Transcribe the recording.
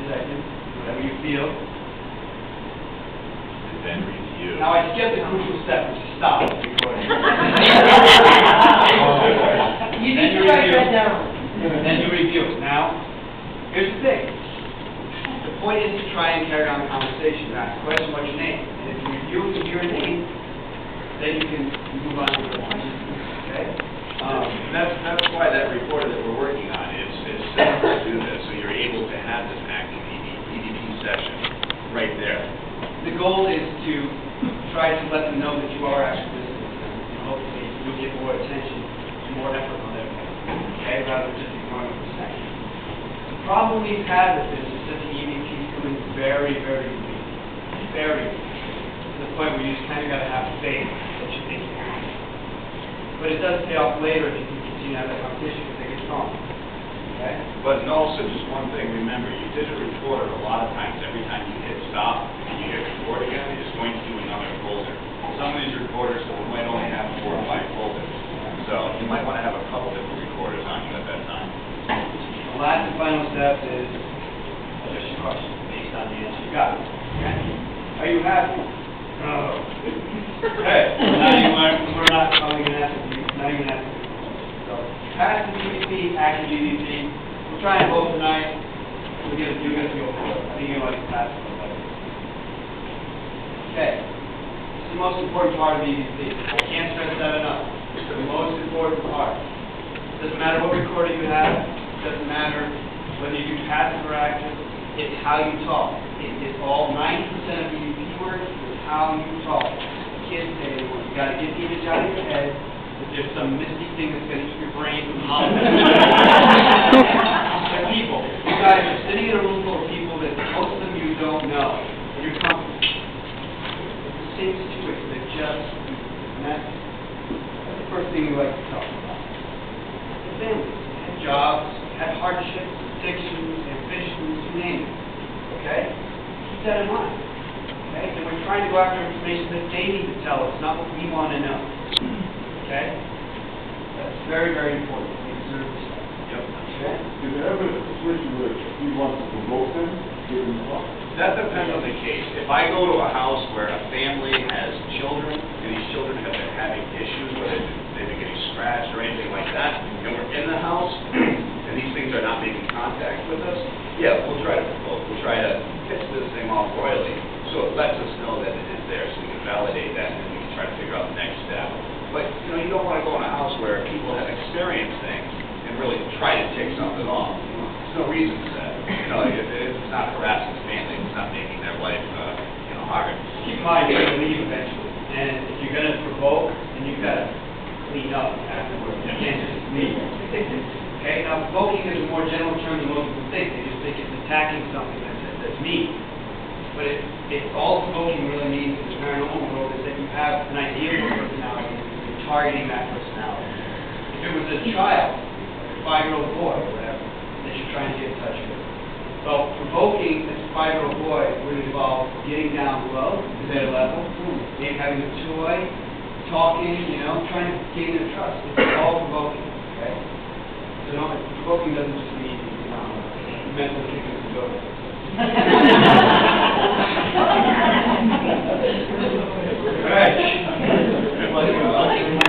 second, whatever you feel. And then review. Now I skipped the crucial step, which is stop recording. You need to write that down. Then you review. Now, here's the thing. The point is to try and carry on the conversation. You ask the question, what's your name? And if you review and give your name, then you can move on to the point. Okay? That's why that reporter that we're working on is set up to do this, so you're able to have this active EVP session right there. The goal is to try to let them know that you are actually listening to them, and hopefully you'll get more attention and more effort on their part, okay, rather than just ignoring what they're saying. The problem we've had with this is that the EVPs come in very, very weak, very weak, to the point where you just kind of got to have faith that you think you can. But it does pay off later if you can continue to have that competition because they get strong. Okay? But also, just one thing, remember, you did a recorder a lot of times. Every time you hit stop and you hit record again, it's going to do another folder. Some of these recorders might only have 4 or 5 folders. So you might want to have a couple different recorders on you at that time. The last and final step is just your question based on the answer you got. Okay? Are you happy? No. Okay. We're not probably going to ask you. Not even asking you. So, pass the EVP, active EVP. We'll try and vote tonight. You're going to feel for it. I think you're like pass it. Okay. This is the most important part of EVP. I can't stress that enough. It's the most important part. It doesn't matter what recorder you have. It doesn't matter whether you do passive or active. It's how you talk. It's all 90% of EVP work is how you talk. You can't say anymore. You got to get the image out of your head. If there's some misty thing that's going to eat your brain from Hollywood. They're people. You guys are sitting in a room full of people that most of them you don't know. You're comfortable. It's the same situation. They're just, and that's the first thing we like to talk about. The families had jobs, had hardships, addictions, ambitions, you name it. Okay? Keep that in mind. Okay? And we're trying to go after information that they need to tell us, not what we want to know. Okay? That's very, very important. We observe this. Yep. Okay? Is there ever a situation where he wants to provoke them, give them talk? That depends on the case. If I go to a house where a family has children, and these children have been having issues, whether they've been getting scratched or anything like that, and we're in the house, and these things are not making contact with us, yeah, we'll try to provoke. We'll try to pitch this thing off royally, so it lets us know that it is there, so we can validate that, and then we can try to figure out the next step. But, you know, you don't want to go in a house where people have experienced things and really try to tick something off. There's no reason for that. You know, if it's not harassing the family, it's not making their life, hard. Keep in mind, you're going to leave eventually. And if you're going to provoke, then you've got to clean up afterwards. You can't just leave. Okay? Now, provoking is a more general term than most people think. They just think it's attacking something that's mean. But all provoking really means in the paranormal world is that you have an idea of your personality and you're targeting that personality. If it was a child, like a 5-year-old boy or whatever, that you're trying to get in touch with. Well, provoking as a 5-year-old boy would involve getting down low to their level, maybe having a toy, talking, trying to gain their trust. It's all provoking, okay? So no, provoking doesn't just